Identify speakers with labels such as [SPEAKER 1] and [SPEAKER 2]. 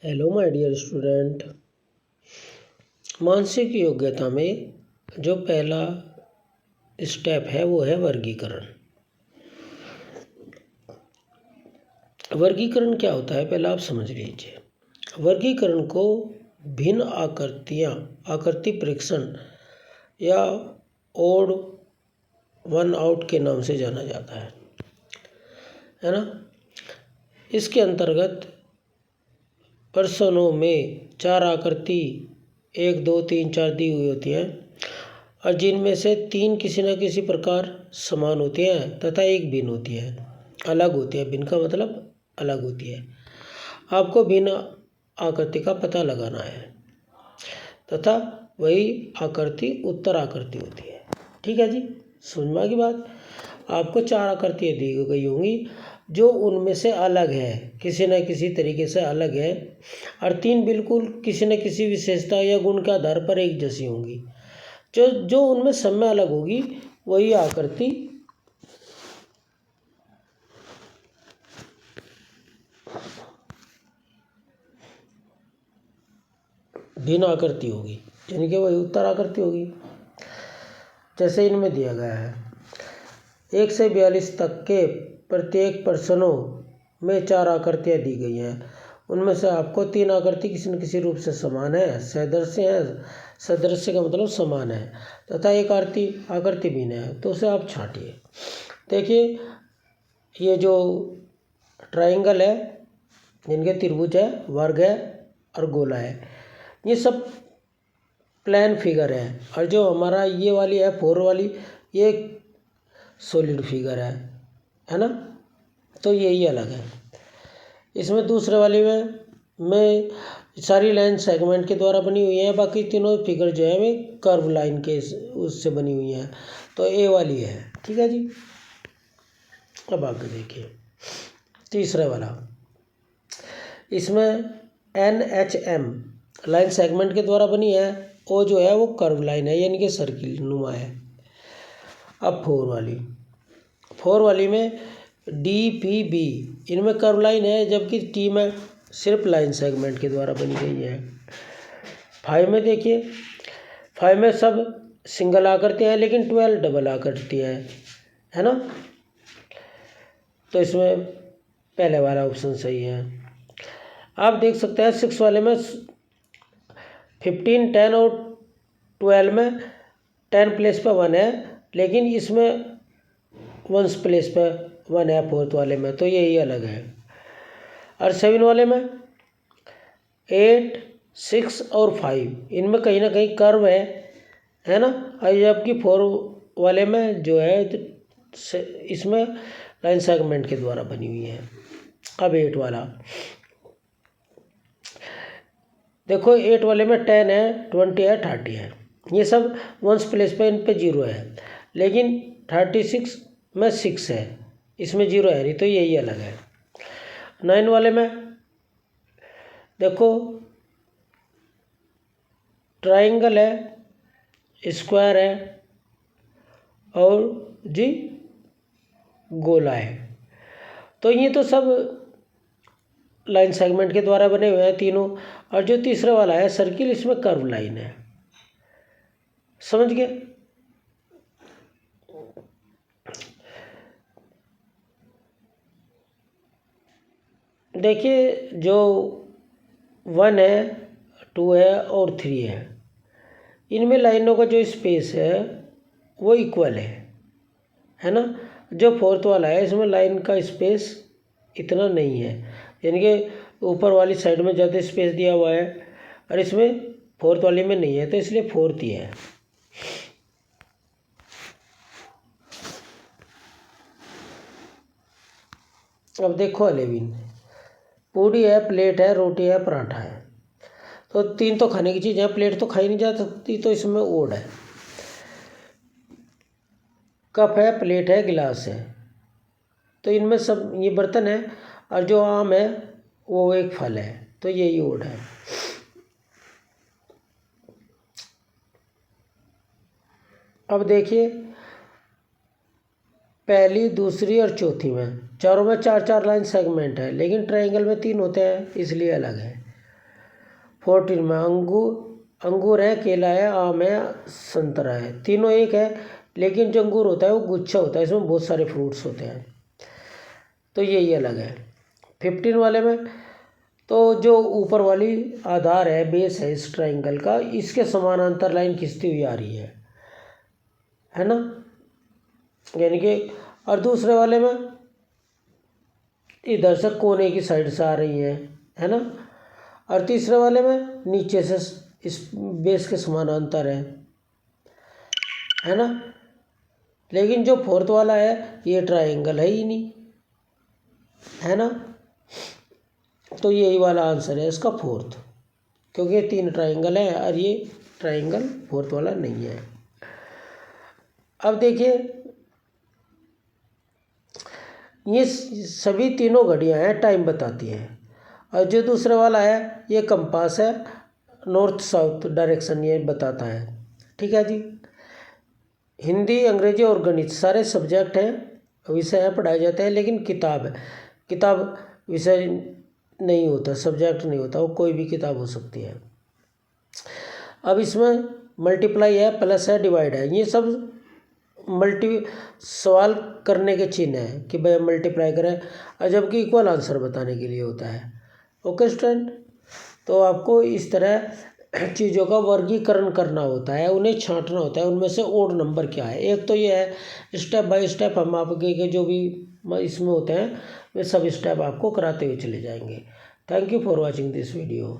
[SPEAKER 1] Hello my dear student. मानसिक योग्यता में जो पहला स्टेप है वो है वर्गीकरण। वर्गीकरण क्या होता है पहले आप समझ लीजिए। वर्गीकरण को भिन्न आकृति परीक्षण या ओड वन आउट के नाम से जाना जाता है ना। इसके अंतर्गत प्रश्नों में 4 आकृति 1, 2, 3, 4 दी हुई होती हैं और जिनमें से 3 किसी न किसी प्रकार समान होती हैं तथा एक भिन्न होती है, अलग होती है। भिन्न का मतलब अलग होती है। आपको भिन्न आकृति का पता लगाना है तथा वही आकृति उत्तर आकृति होती है। ठीक है जी, समझ में आ गई बात। आपको 4 आकृतियाँ दी गई होंगी जो उनमें से अलग है, किसी न किसी तरीके से अलग है, और 3 बिल्कुल किसी न किसी विशेषता या गुण के आधार पर एक जैसी होंगी। जो उनमें सब में अलग होगी वही आकृति भिन्न आकृति होगी, यानी कि वही उत्तर आकृति होगी। जैसे इनमें दिया गया है 1 से 42 तक के प्रत्येक प्रश्नों में 4 आकृतियाँ दी गई हैं। उनमें से आपको 3 आकृति किसी न किसी रूप से समान है, सदृश्य है। सदृश्य का मतलब समान है तथा एक आकृति भिन्न है, तो उसे आप छांटिए। देखिए ये जो ट्राइंगल है, जिनके त्रिभुज है, वर्ग है और गोला है, ये सब प्लेन फिगर है। और जो हमारा ये वाली है 4 वाली, ये सॉलिड फिगर है ना। तो यही अलग है। इसमें दूसरे वाले में सारी लाइन सेगमेंट के द्वारा बनी हुई है, बाकी तीनों फिगर जो है वे कर्व लाइन के उससे बनी हुई हैं। तो ए वाली है। ठीक है जी। अब आगे देखिए तीसरा वाला, इसमें NHM लाइन सेगमेंट के द्वारा बनी है। ओ जो है वो कर्व लाइन है, यानी कि सर्किल नुमा है। अब 4 वाली में DPB इनमें कर्व लाइन है, जबकि T में सिर्फ लाइन सेगमेंट के द्वारा बनी गई है। 5 में देखिए, 5 में सब सिंगल आकृतियाँ हैं लेकिन 12 डबल आकृतियाँ हैं, है ना। तो इसमें पहले वाला ऑप्शन सही है। आप देख सकते हैं 6 वाले में 15, 10 और 12 में 10 प्लेस पर 1 है, लेकिन इसमें 1 प्लेस पर 1 है 4th वाले में, तो यही अलग है। और 7 वाले में 8, 6 और 5 इनमें कहीं ना कहीं कर्व है ना। और जबकि 4 वाले में जो है इसमें लाइन सेगमेंट के द्वारा बनी हुई है। अब 8 वाला देखो, 8 वाले में 10 है, 20 है, 30 है। ये सब 1 प्लेस पे इन पे 0 है, लेकिन 36 में 6 है, इसमें 0 है नहीं, तो यही अलग है। 9 वाले में देखो ट्राइंगल है, स्क्वायर है और जी गोला है। तो ये तो सब लाइन सेगमेंट के द्वारा बने हुए हैं तीनों। और जो तीसरा वाला है सर्किल, इसमें कर्व लाइन है। समझ गए। देखिए जो 1 है, 2 है और 3 है, इनमें लाइनों का जो स्पेस है वो इक्वल है ना। जो 4th वाला है इसमें लाइन का स्पेस इतना नहीं है, यानी कि ऊपर वाली साइड में ज़्यादा स्पेस दिया हुआ है और इसमें 4th वाली में नहीं है, तो इसलिए 4th ही है। अब देखो 11, पूड़ी है, प्लेट है, रोटी है, पराठा है। तो 3 तो खाने की चीज़ है, प्लेट तो खाई नहीं जा सकती, तो इसमें ओड है। कप है, प्लेट है, गिलास है, तो इनमें सब ये बर्तन है। और जो आम है वो एक फल है, तो यही ओड है। अब देखिए पहली, दूसरी और चौथी में चारों में 4-4 लाइन सेगमेंट है, लेकिन ट्रायंगल में 3 होते हैं, इसलिए अलग है। 14 में अंगूर है, केला है, आम है, संतरा है। तीनों एक है, लेकिन जो अंगूर होता है वो गुच्छा होता है, इसमें बहुत सारे फ्रूट्स होते हैं, तो यही अलग है। 15 वाले में तो जो ऊपर वाली आधार है, बेस है इस ट्राइंगल का, इसके समानांतर लाइन खिंचती हुई आ रही है ना, यानी कि, और दूसरे वाले में इधर से कोने की साइड से आ रही है ना, और तीसरे वाले में नीचे से इस बेस के समानांतर है ना। लेकिन जो फोर्थ वाला है ये ट्राइंगल है ही नहीं, है ना, तो यही वाला आंसर है इसका फोर्थ, क्योंकि ये 3 ट्राइंगल है और ये ट्राइंगल फोर्थ वाला नहीं है। अब देखिए, ये सभी तीनों घड़ियां हैं, टाइम बताती हैं, और जो दूसरे वाला है ये कंपास है, नॉर्थ साउथ डायरेक्शन ये बताता है। ठीक है जी। हिंदी, अंग्रेजी और गणित सारे सब्जेक्ट हैं, विषय हैं, पढ़ाए जाते हैं, लेकिन किताब विषय नहीं होता, सब्जेक्ट नहीं होता, वो कोई भी किताब हो सकती है। अब इसमें मल्टीप्लाई है, प्लस है, डिवाइड है, ये सब सवाल करने के चिन्ह है कि भाई मल्टीप्लाई करें, और जबकि इक्वल आंसर बताने के लिए होता है। ओके स्टूडेंट, तो आपको इस तरह चीज़ों का वर्गीकरण करना होता है, उन्हें छांटना होता है, उनमें से ओड नंबर क्या है। एक तो ये है स्टेप बाय स्टेप हम आपके के जो भी इसमें होते हैं वे सब स्टेप आपको कराते हुए चले जाएंगे। Thank you for watching this video.